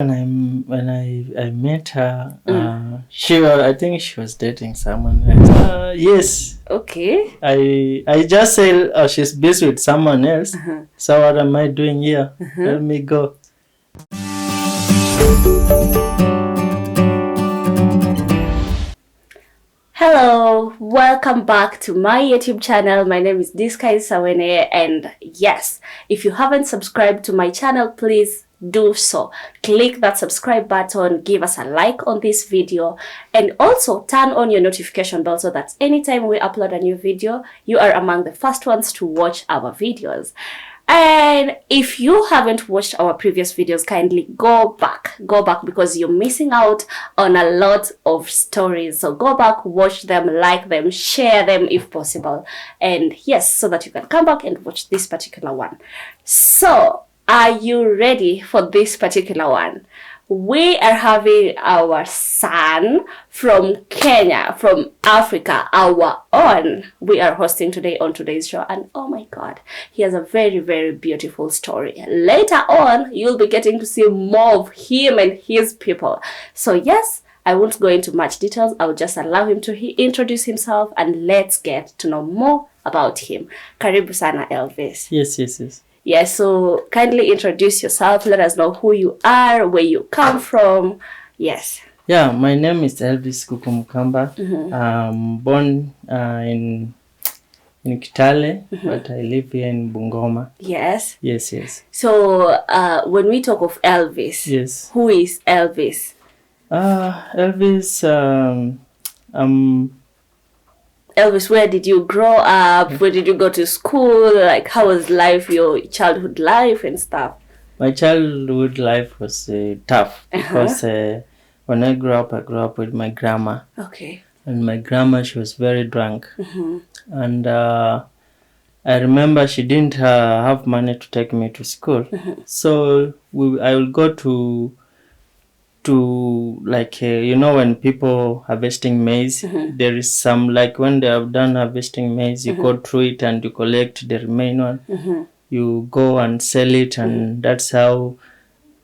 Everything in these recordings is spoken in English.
When I met her, I think she was dating someone else. Yes, Okay. I just say she's busy with someone else. So what am I doing here? Let me go. Hello, welcome back to my YouTube channel. My name is Diskai Sawene, and yes, if you haven't subscribed to my channel, please do so. Click that subscribe button, give us a like on this video, and also turn on your notification bell so that anytime we upload a new video, you are among the first ones to watch our videos. And if you haven't watched our previous videos, kindly go back because you're missing out on a lot of stories. So go back, watch them, like them, share them if possible. And yes, so that you can come back and watch this particular one. So, are you ready for this particular one? We are having our son from Kenya, from Africa, our own. We are hosting today on today's show, and oh my God, he has a very, very beautiful story. Later on, you'll be getting to see more of him and his people. So yes, I won't go into much details. I'll just allow him to introduce himself, and let's get to know more about him. Karibu sana, Elvis. Yes. Yes, so kindly introduce yourself. Let us know who you are, where you come from. Yes. Yeah, my name is Elvis Kukumukamba. I'm born in Kitale, but I live here in Bungoma. Yes. Yes. So when we talk of Elvis, Yes. who is Elvis? Elvis, Elvis, where did you grow up? Where did you go to school? Like, how was life, your childhood life and stuff? My childhood life was tough because when I grew up with my grandma. Okay. And my grandma, she was very drunk. And I remember she didn't have money to take me to school. So I will go to like when people harvesting maize, there is some, like when they have done harvesting maize, you go through it and you collect the remaining one. You go and sell it, and that's how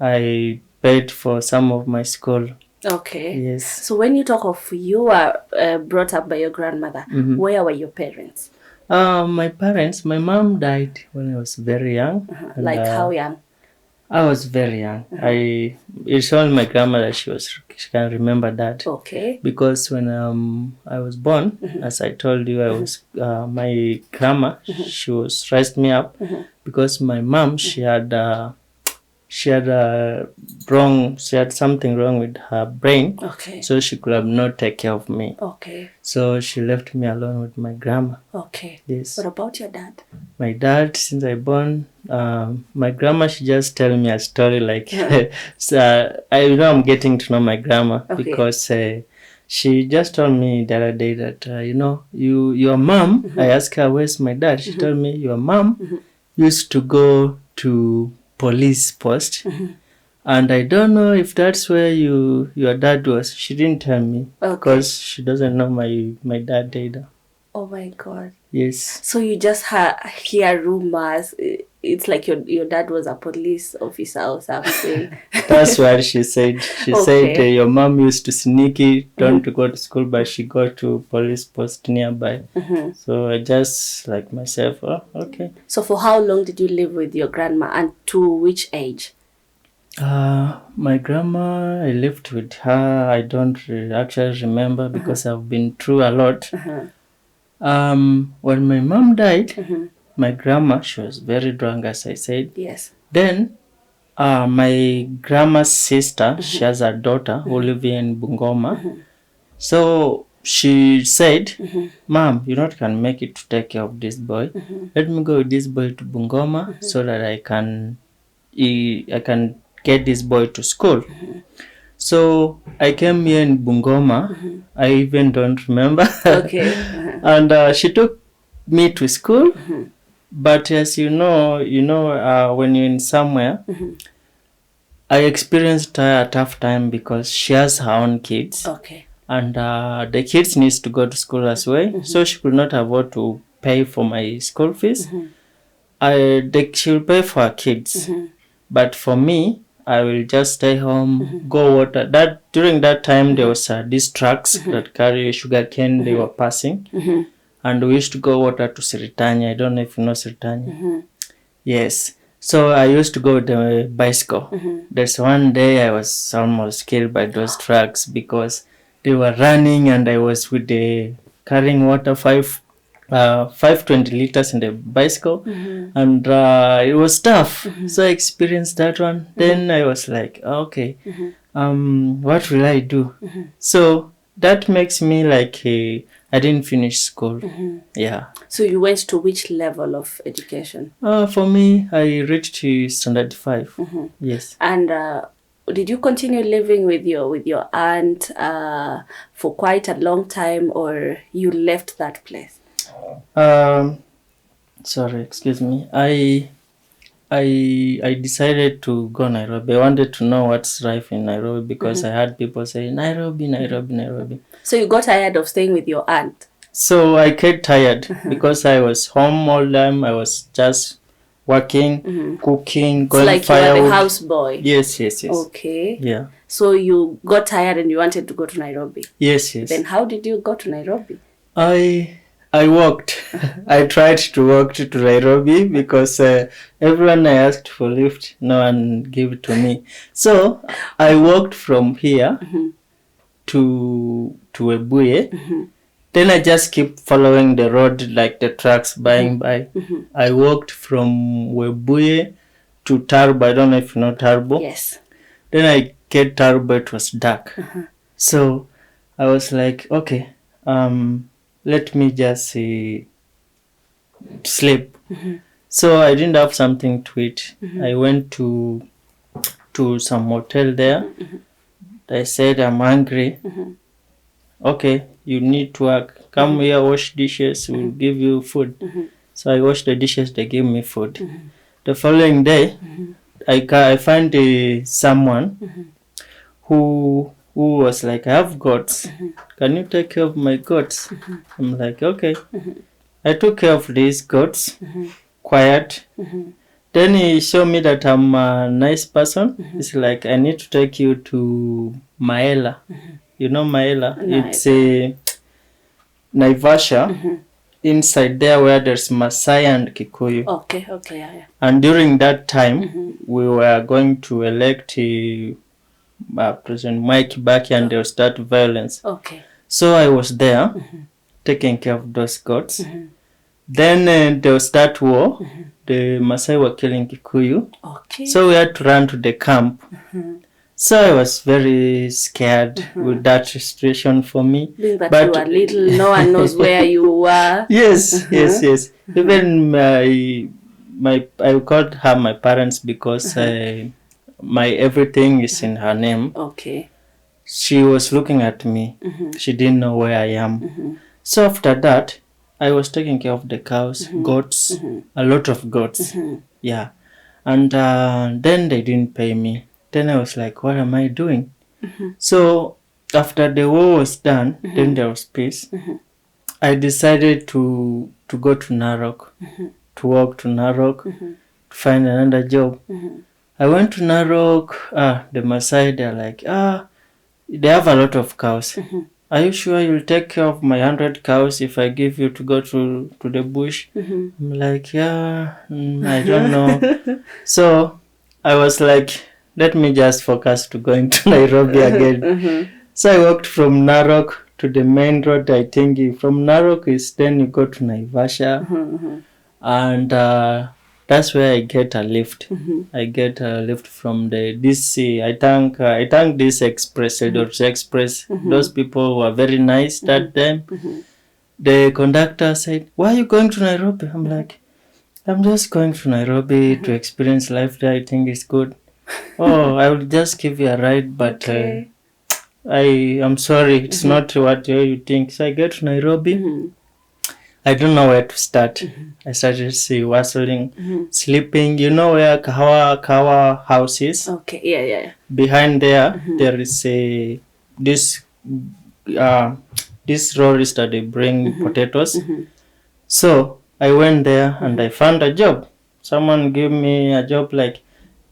I paid for some of my school. Okay. Yes. So when you talk of you were brought up by your grandmother, where were your parents? My parents, my mom died when I was very young. Like how young? I was very young. It's only my grandmother she can remember that. Okay. Because when I was born, as I told you, I was my grandma. She was raised me up because my mom she had something wrong with her brain. Okay. So she could have not take care of me. Okay. So she left me alone with my grandma. Okay. Yes. What about your dad? My dad, since I born, my grandma, she just tell me a story like, so I'm getting to know my grandma because she just told me the other day that, your mom, I asked her, where's my dad? She told me, your mom used to go to police post. And I don't know if that's where your dad was. She didn't tell me because she doesn't know my dad either. Oh my God. Yes. So you just hear rumors. It's like your dad was a police officer or something. That's what she said. She said your mom used to sneaky, don't to go to school, but she go to police post nearby. So I just like myself, okay. So for how long did you live with your grandma, and to which age? My grandma, I lived with her. I don't actually remember because I've been through a lot. When my mom died, my grandma, she was very drunk, as I said. Yes. Then my grandma's sister, she has a daughter who lives in Bungoma. So she said, Mom, you not can make it to take care of this boy. Let me go with this boy to Bungoma so that I can get this boy to school. So I came here in Bungoma. I even don't remember. Okay. And she took me to school. But as you know, when you're in somewhere, I experienced a tough time because she has her own kids. Okay. And the kids needs to go to school as well. So she could not afford to pay for my school fees. She will pay for her kids. But for me, I will just stay home, go water. That during that time there was these trucks that carry sugar cane. They were passing, and we used to go water to Siritanya. I don't know if you know Siritanya. Yes. So I used to go with the bicycle. There's one day I was almost killed by those trucks because they were running and I was with the carrying water 520 liters in the bicycle, and it was tough. So I experienced that one. Then I was like, okay, what will I do? So that makes me like I didn't finish school. Yeah. So you went to which level of education? For me, I reached to standard 5. Yes. And did you continue living with your aunt for quite a long time, or you left that place? Sorry, excuse me. I decided to go Nairobi. I wanted to know what's life in Nairobi because I had people say Nairobi, Nairobi, Nairobi. So you got tired of staying with your aunt? So I get tired because I was home all the time. I was just working, cooking, going like firewood. You were the houseboy. Yes. Okay. Yeah. So you got tired and you wanted to go to Nairobi. Yes. Then how did you go to Nairobi? I walked. I tried to walk to Nairobi because everyone I asked for lift, no one gave it to me. So I walked from here to Webuye. Then I just keep following the road like the trucks by. I walked from Webuye to Tarbo. I don't know if you know Tarbo. Yes. Then I get Tarbo. It was dark. So I was like, okay, let me just sleep. So I didn't have something to eat. I went to some hotel there. I said, I'm hungry. Okay, you need to work. Come here, wash dishes. We'll give you food. So I washed the dishes. They gave me food. The following day, I found someone who was like, I have goats. Can you take care of my goats? I'm like, okay. I took care of these goats, quiet. Then he showed me that I'm a nice person. He's like, I need to take you to Maela. You know Maela? No, It's a Naivasha. Inside there where there's Masai and Kikuyu. Okay, yeah. And during that time, we were going to elect President Mike Kibaki and they'll start violence. Okay. So I was there taking care of those goats. Then they'll start war. The Masai were killing Kikuyu. Okay. So we had to run to the camp. So I was very scared with that situation for me. Being that you were little, no one knows where you were. Yes. Even I called her my parents because my everything is in her name. Okay. She was looking at me. She didn't know where I am. So after that, I was taking care of the cows, goats, a lot of goats. Yeah. And then they didn't pay me. Then I was like, what am I doing? So after the war was done, then there was peace. I decided to go to Narok, to walk to Narok, to find another job. I went to Narok. The Maasai, they're like, they have a lot of cows. Are you sure you'll take care of my 100 cows if I give you to go to the bush? I'm like, yeah, I don't know. So I was like, let me just focus to going to Nairobi again. So I walked from Narok to the main road. I think from Narok is then you go to Naivasha. And that's where I get a lift. I get a lift from the DC. I thank this express, Express. Those people were very nice that time. The conductor said, why are you going to Nairobi? I'm like, I'm just going to Nairobi to experience life there. I think it's good. Oh, I will just give you a ride, but Okay. I'm sorry, it's not what you think. So I get to Nairobi. I don't know where to start. I started whistling, sleeping. You know where Kawa house is? Okay, yeah. Behind there, there is this lorries that they bring potatoes. So I went there and I found a job. Someone gave me a job like,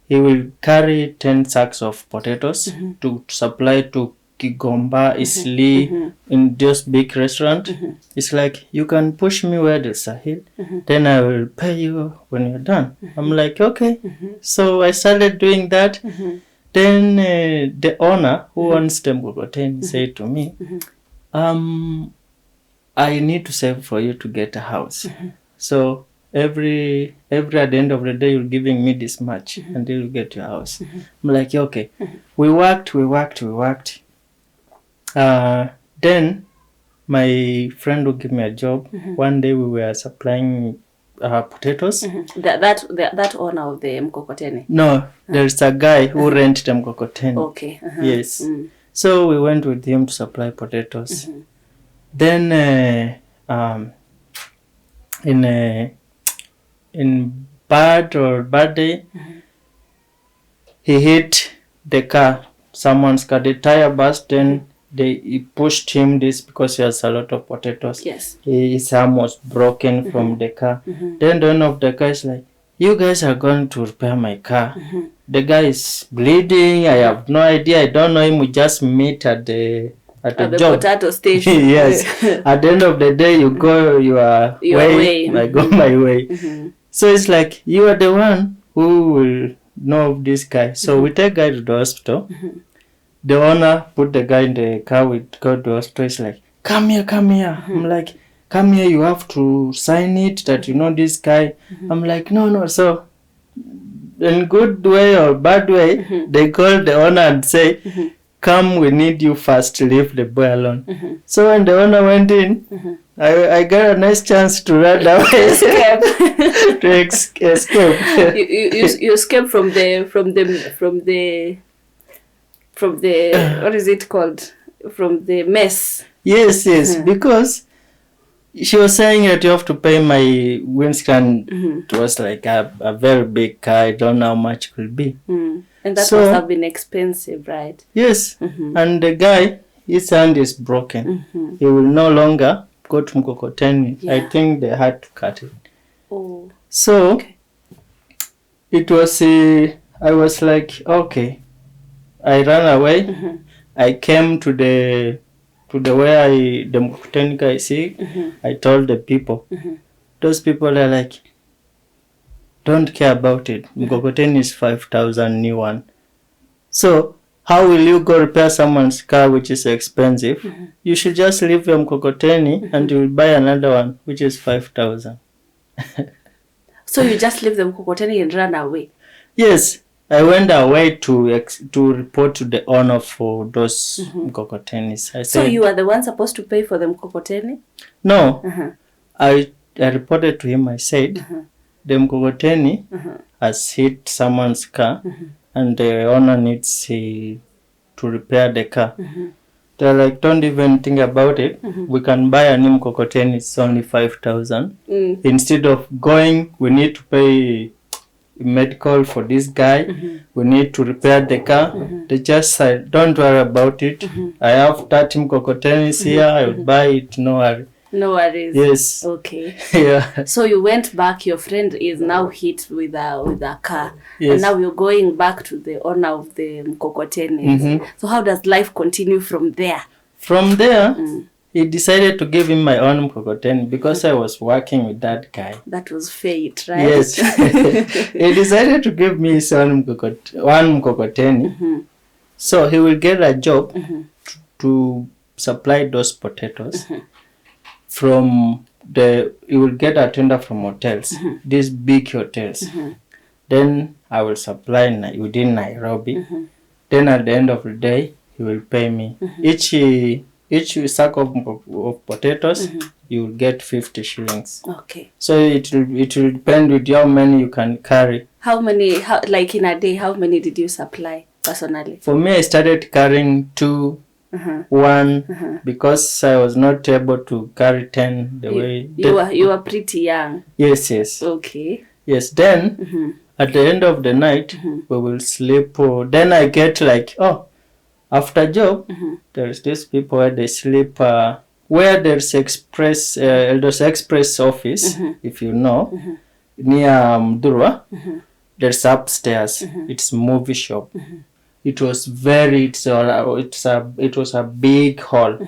he will carry 10 sacks of potatoes to supply to Kigomba, Isli, in those big restaurant. It's like, you can push me where there's a hill, then I will pay you when you're done. I'm like, okay. So I started doing that. Then the owner who owns the mkokoteni said to me, I need to save for you to get a house. So every at the end of the day, you're giving me this much until you get your house. I'm like, okay. We worked. Then my friend will give me a job. One day we were supplying potatoes. That owner of the mkokoteni? No, there's a guy who rent the mkokoteni. Okay. Yes. So we went with him to supply potatoes. Then in bad day, he hit the car. Someone's car. The tire burst. Then he pushed him this because he has a lot of potatoes. Yes. His arm was broken from the car. Then the owner of the car is like, you guys are going to repair my car. The guy is bleeding. I have no idea. I don't know him. We just meet at the job. Potato station. Yes. At the end of the day, you go your way. I go my way. So it's like, you are the one who will know of this guy. So we take guy to the hospital. The owner put the guy in the car. We go to the hospital. It's like, come here. I'm like, come here. You have to sign it that you know this guy. I'm like, no. So in good way or bad way, they call the owner and say, come, we need you first to leave the boy alone. So when the owner went in, I got a nice chance to run away. Escape. You escape from the what is it called? From the mess. Yes, because she was saying that you have to pay my windscreen. It was like a very big car. I don't know how much it could be. And that must have been expensive, right? Yes. And the guy, his hand is broken. He will no longer go to mkokoteni. Yeah. I think they had to cut it. Oh. So it was I was like, okay. I ran away. I came to the where the mkokoteni guy is. I told the people. Those people are like, don't care about it. Mkokoteni is 5,000 new one. So how will you go repair someone's car which is expensive? You should just leave your mkokoteni and you will buy another one which is 5,000. So you just leave the mkokoteni and run away? Yes. I went away to report to the owner for those mkokotenis. I said, so you are the one supposed to pay for the mkokoteni? No. I reported to him. I said, the mkokoteni has hit someone's car and the owner needs to repair the car. They're like, don't even think about it. We can buy a new mkokoteni. It's only 5,000. Instead of going, we need to pay medical for this guy. We need to repair the car. They just said, don't worry about it. I have 30 mkokotenis here. I will buy it. No worry. No worries. Yes. Okay. Yeah. So you went back. Your friend is now hit with a car. Yes. And now you're going back to the owner of the mkokotenis. So how does life continue from there? From there, he decided to give him my own mkokoteni because I was working with that guy. That was fate, right? Yes. He decided to give me his own one mkokoteni. So he will get a job to supply those potatoes from he will get a tender from hotels, these big hotels. Then I will supply within Nairobi. Then at the end of the day, he will pay me. Each sack of potatoes, you will get 50 shillings. Okay. So it will depend with how many you can carry. How many, like in a day, how many did you supply personally? For me, I started carrying 2, 1, because I was not able to carry 10 the way. You were pretty young. Yes. Okay. Yes, then at the end of the night, we will sleep. Then I get like, after job, there's these people where they sleep, where there's Elders Express office, if you know, near Mdurwa. there's upstairs. It's movie shop. It was it was a big hall.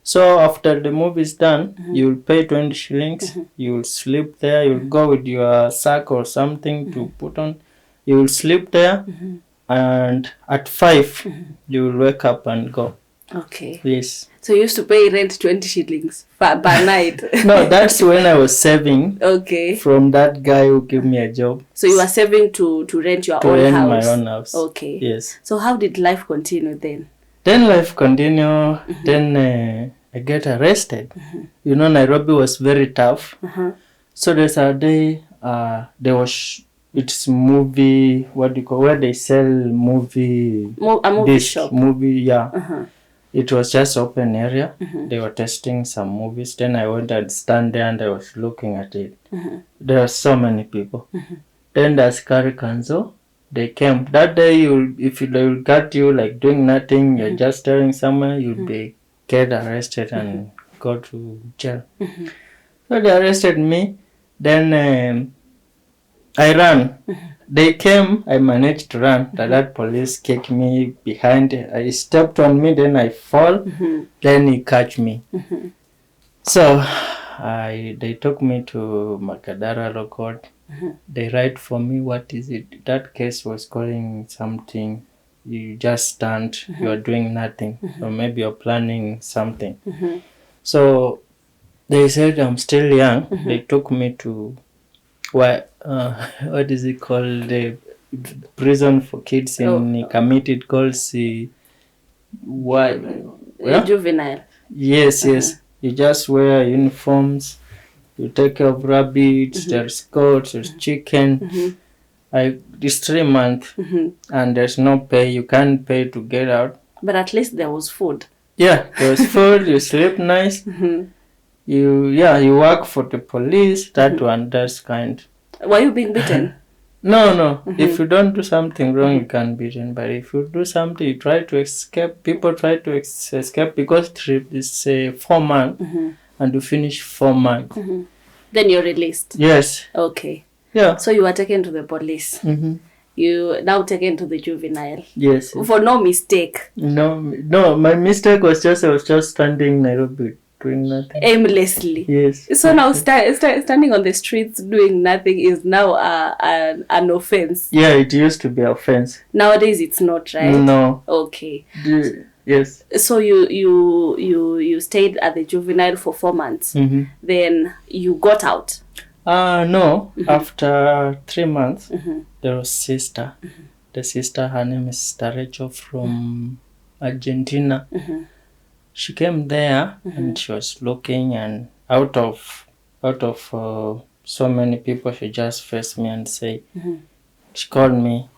So after the movie is done, you'll pay 20 shillings. You'll sleep there. You'll go with your sack or something to put on. You'll sleep there, and at 5, you'll wake up and go. Okay. Yes. So you used to pay rent 20 shillings per night. No, that's when I was saving. Okay. From that guy who gave me a job. So you were saving to rent your to own rent house. my own house. Okay. Yes. So how did life continue then? Then life continue. Then I get arrested. You know, Nairobi was very tough. So there's a day there was it's movie, what do you call, where they sell movie, A movie shop. Movie, yeah. It was just open area. They were testing some movies. Then I went and stand there and I was looking at it. There are so many people. Then the Askari Kanzo, they came. That day, if they will get you like doing nothing, you're just staring somewhere, you'll be get arrested and go to jail. So they arrested me. Then I ran. They came, I managed to run. That police kicked me behind. He stepped on me, then I fall. Then he catch me. So they took me to Makadara Law Court. They write for me, what is it? That case was calling something. You just stand, you are doing nothing. Or maybe you're planning something. So they said I'm still young. They took me to what is it called, the prison for kids in Kamiti. It calls Juvenile. Yes. You just wear uniforms, you take care of rabbits, there's goats, there's chicken. It's 3 months and there's no pay. You can't pay to get out, but at least there was food. Yeah, there was food. You sleep nice. You work for the police. That one, that's kind. Were you being beaten? No. If you don't do something wrong, you can't be beaten. But if you do something, you try to escape. People try to escape because trip is 4 months, and you finish 4 months. Then you're released. Yes. Okay. Yeah. So you were taken to the police. You now taken to the juvenile. Yes. For no mistake. No. My mistake was I was just standing in Nairobi doing nothing. Aimlessly. Yes. So now standing on the streets doing nothing is now an offense. Yeah, it used to be offense. Nowadays it's not, right? No. Okay. Yes. So you stayed at the juvenile for 4 months. Then you got out. No. After 3 months, there was sister. The sister, her name is Sister Rachel from Argentina. She came there and she was looking, and out of so many people, she just faced me and say, she called me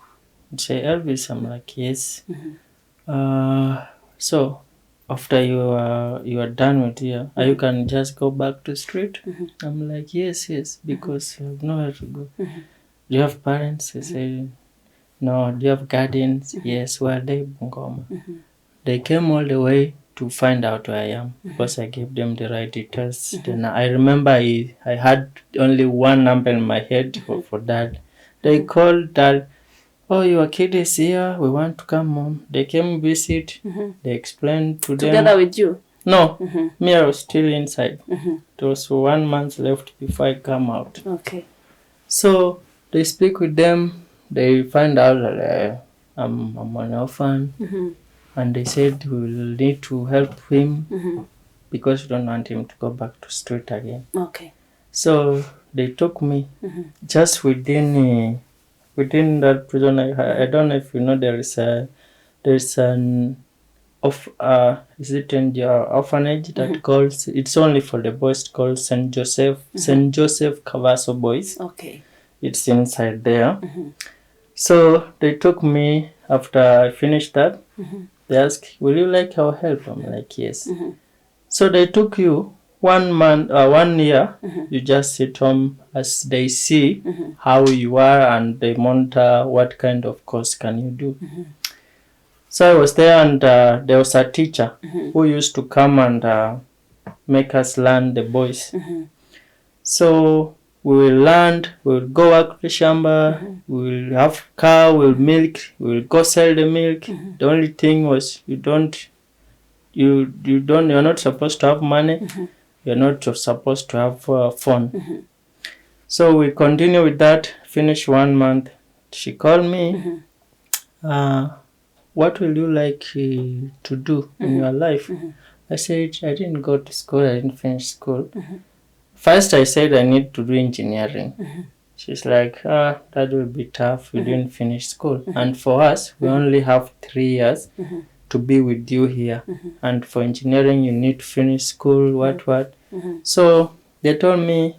and say, Elvis. I'm like, yes. So after you are done with here, you can just go back to street. I'm like, yes, because I have nowhere to go. Do you have parents? They say, no. Do you have guardians? Yes. Where are they? Bungoma. They came all the way to find out where I am because I gave them the right details. Then I remember I had only one number in my head for Dad. They called Dad. Oh, your kid is here. We want to come home. They came visit. They explained to them. Together with you? No. Me, I was still inside. There was 1 month left before I come out. Okay. So they speak with them. They find out that I'm an orphan. And they said we will need to help him because we don't want him to go back to street again. Okay. So they took me just within that prison. I don't know if you know, there's an orphanage that calls, it's only for the boys, called St. Joseph Cavasso Boys. Okay. It's inside there. So they took me after I finished that. They asked, will you like our help? I'm like, yes. So they took you 1 year. You just sit home as they see how you are, and they monitor what kind of course can you do. So I was there, and there was a teacher who used to come and make us learn the boys. So we will land, we will go work the shamba, we will have cow, we will milk, we will go sell the milk. The only thing was you're not supposed to have money. You're not supposed to have phone. So we continue with that. Finish 1 month. She called me. What will you like to do in your life? I said, I didn't go to school. I didn't finish school. First, I said I need to do engineering. She's like, that will be tough. You didn't finish school. And for us, we only have 3 years to be with you here. And for engineering, you need to finish school, what. So they told me,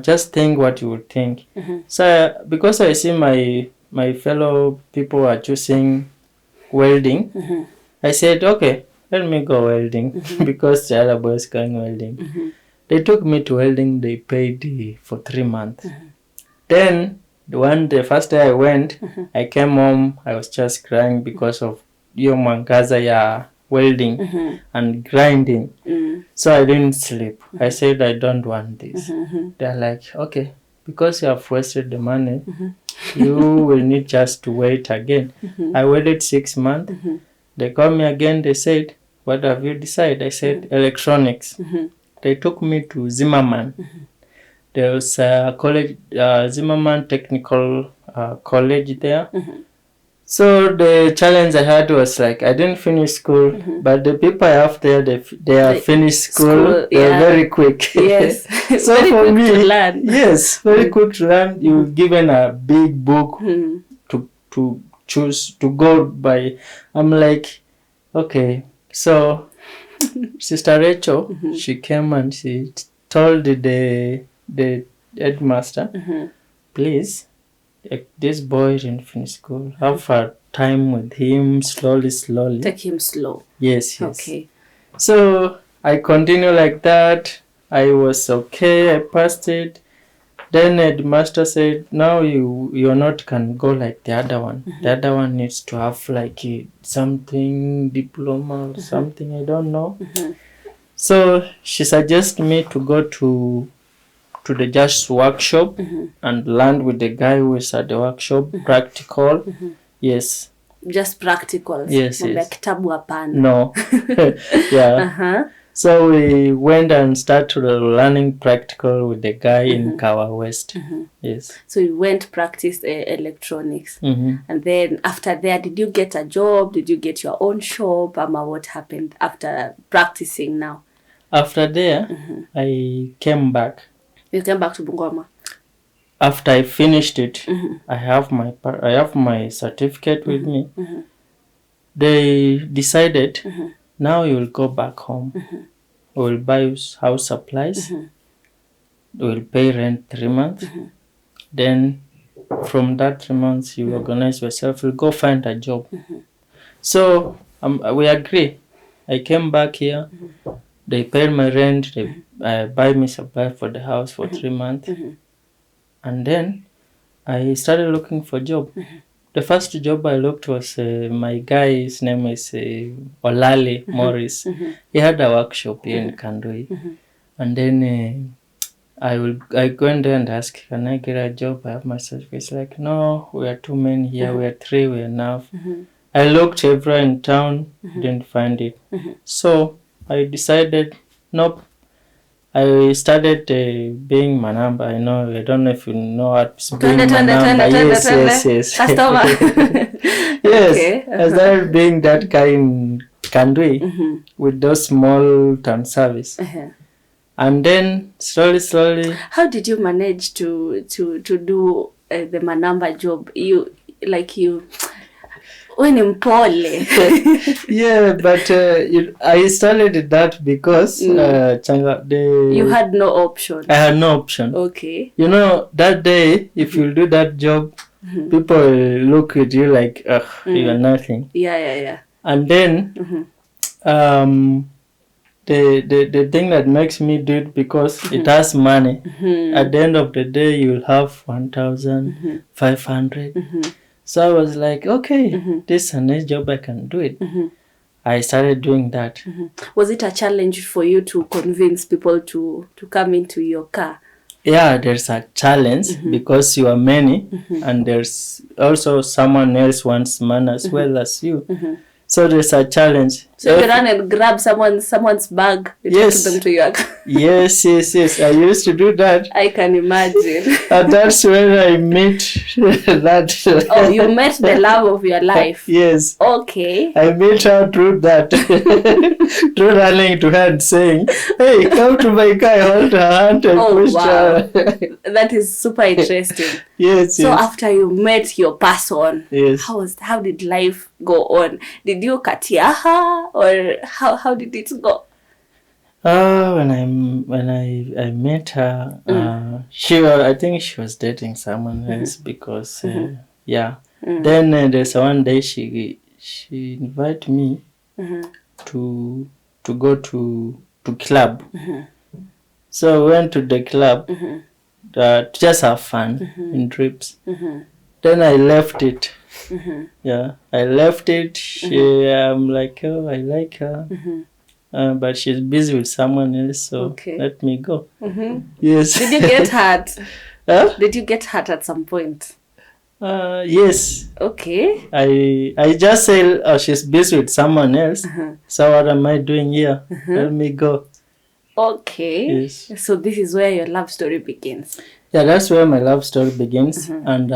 just think what you would think. So because I see my fellow people are choosing welding, I said, okay, let me go welding because the other boys going welding. They took me to welding. They paid for 3 months. Then the first day I went, I came home. I was just crying because of mangaza ya welding and grinding. So I didn't sleep. I said, I don't want this. They're like, okay, because you have wasted the money, you will need just to wait again. I waited 6 months. They called me again. They said, what have you decided? I said, electronics. They took me to Zimmerman. There was a college, Zimmerman Technical College there. So the challenge I had was like, I didn't finish school, but the people I have there, they have finished school. They're very quick. Yes. So very for quick me, to learn. yes, very quick to learn. You're given a big book to choose to go by. I'm like, okay. So Sister Rachel, she came and she told the headmaster, please, this boy didn't finish school. Have a time with him slowly. Take him slow. Yes. Okay. So I continue like that. I was okay. I passed it. Then the master said, now you're not can go like the other one. The other one needs to have like something diploma or something. I don't know. So she suggested me to go to the just workshop and learn with the guy who is at the workshop. Practical. Yes. Just practical. Yes. Kitabu hapana. No. Yeah. So we went and started learning practical with the guy in Kawa West. Yes. So you went practice electronics. And then after there, did you get a job? Did you get your own shop? What happened after practicing now? After there, I came back. You came back to Bungoma? After I finished it, I have my certificate with me. They decided, now you will go back home. We will buy house supplies. We will pay rent 3 months. Then from that 3 months, you organize yourself. You'll go find a job. So we agree. I came back here. They paid my rent. They buy me supply for the house for 3 months. And then I started looking for a job. The first job I looked was my guy's name is Olale Morris. He had a workshop here in Kandui. And then I go in there and ask, can I get a job? I have my certificate. It's like, no, we are too many here. We are 3, we are enough. I looked everywhere in town, didn't find it. So I decided, nope. I started being Manamba. I don't know if you know what being Manamba. Yes. Customer. Yes. Okay. I started being that guy in Kandui with those small town service. And then slowly. How did you manage to do the Manamba job? When mpole. Yeah, but I started that because you had no option. I had no option. Okay. That day, if you do that job, people look at you like, you are nothing. Yeah. And then, the thing that makes me do it because it has money. At the end of the day, you'll have 1,500. So I was like, okay, this is a nice job, I can do it. I started doing that. Was it a challenge for you to convince people to come into your car? yeah, there's a challenge because you are many, and there's also someone else wants man as well as you. So there's a challenge. So you run and grab someone's bag, you take them to your car. Yes. I used to do that. I can imagine. And that's when I met that. Oh, you met the love of your life. Yes. Okay. I met her through that. Through running to her and saying, hey, come to my car, hold her hand and push her. That is super interesting. Yes. So after you met your person, yes. How did life go on? Did you katia her, or how did it go? When I met her, I think she was dating someone else because Then there's one day she invited me to go to club. So I went to the club to just have fun in trips. Then I left it. Yeah, I left it. I'm like, oh, I like her. But she's busy with someone else, so let me go. Yes. Did you get hurt? Huh? Did you get hurt at some point? Yes. Okay. I just say, oh, she's busy with someone else. So what am I doing here? Let me go. Okay. Yes. So this is where your love story begins. Yeah, that's where my love story begins. And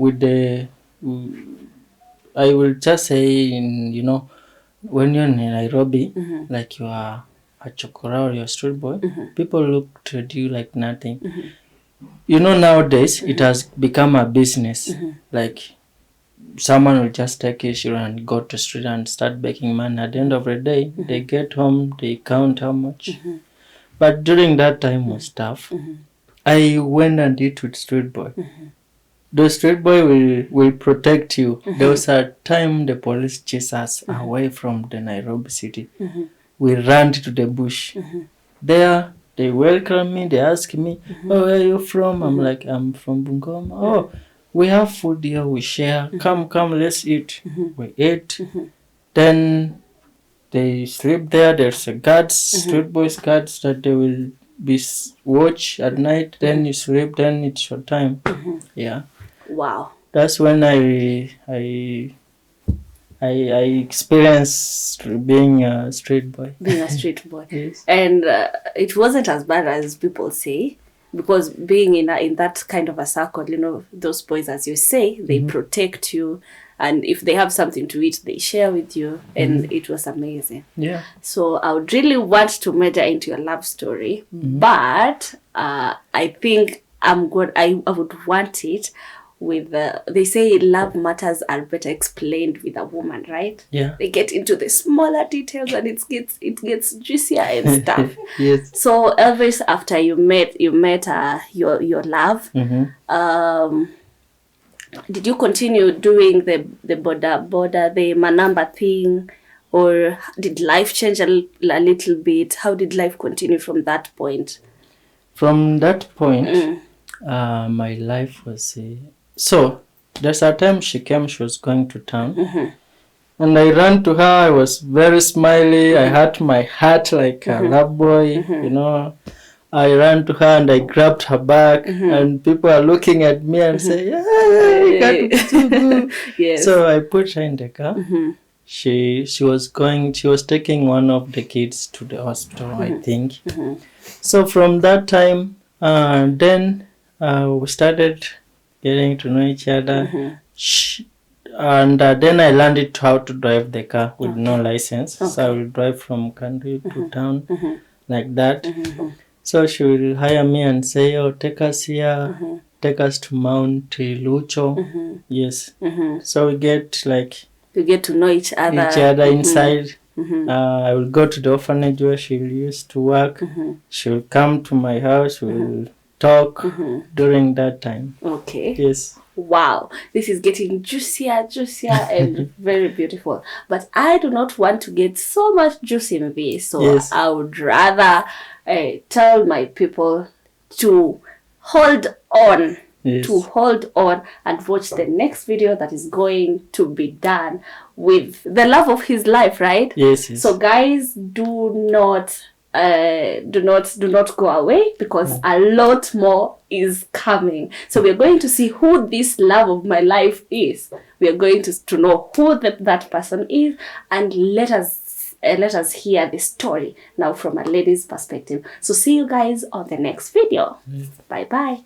with the, I will just say, when you're in Nairobi, like you are a chokora or you're a street boy, people look at you like nothing. Nowadays, it has become a business. Like, someone will just take issue and go to street and start making money. At the end of the day, they get home, they count how much. But during that time was tough. I went and eat with street boy. The street boy will protect you. There was a time the police chased us away from the Nairobi city. We ran to the bush. There, they welcome me. They ask me, oh, where are you from? I'm like, I'm from Bungoma. Oh, we have food here. We share. Come, let's eat. We ate. Then they sleep there. There's a guards, street boys guards that they will be watch at night. Then you sleep. Then it's your time. Yeah. Wow. That's when I experienced being a street boy. Being a street boy. Yes. And it wasn't as bad as people say, because being in that kind of a circle, those boys, as you say, they protect you, and if they have something to eat, they share with you, and it was amazing. Yeah. So I would really want to measure into your love story, but I think I'm good. I would want it with they say love matters are better explained with a woman, right? Yeah. They get into the smaller details and it gets juicier and stuff. Yes. So Elvis, after you met your love, did you continue doing the border the Manamba thing, or did life change a little bit? How did life continue from that point? From that point, my life was so there's a time she came, she was going to town, and I ran to her. I was very smiley. I had my hat like a love boy, I ran to her and I grabbed her back, and people are looking at me and say, "Hey, that was too good." Yes. So I put her in the car. She was taking one of the kids to the hospital, I think. So from that time, then we started getting to know each other. And then I learned how to drive the car with no license. So I will drive from country to town like that. So she will hire me and say, oh, take us here, take us to Mount Lucho. Yes. So we get you get to know each other. Inside. I will go to the orphanage where she used to work. She will come to my house. We will talk during that time. Okay. Yes. Wow, this is getting juicier and very beautiful. But I do not want to get so much juice in this, so I would rather tell my people to hold on. To hold on and watch the next video that is going to be done with the love of his life, right? Yes. So guys, do not do not go away, because a lot more is coming. So we're going to see who this love of my life is. We are going to know who that person is, and let us hear the story now from a lady's perspective. So see you guys on the next video. Bye. Bye.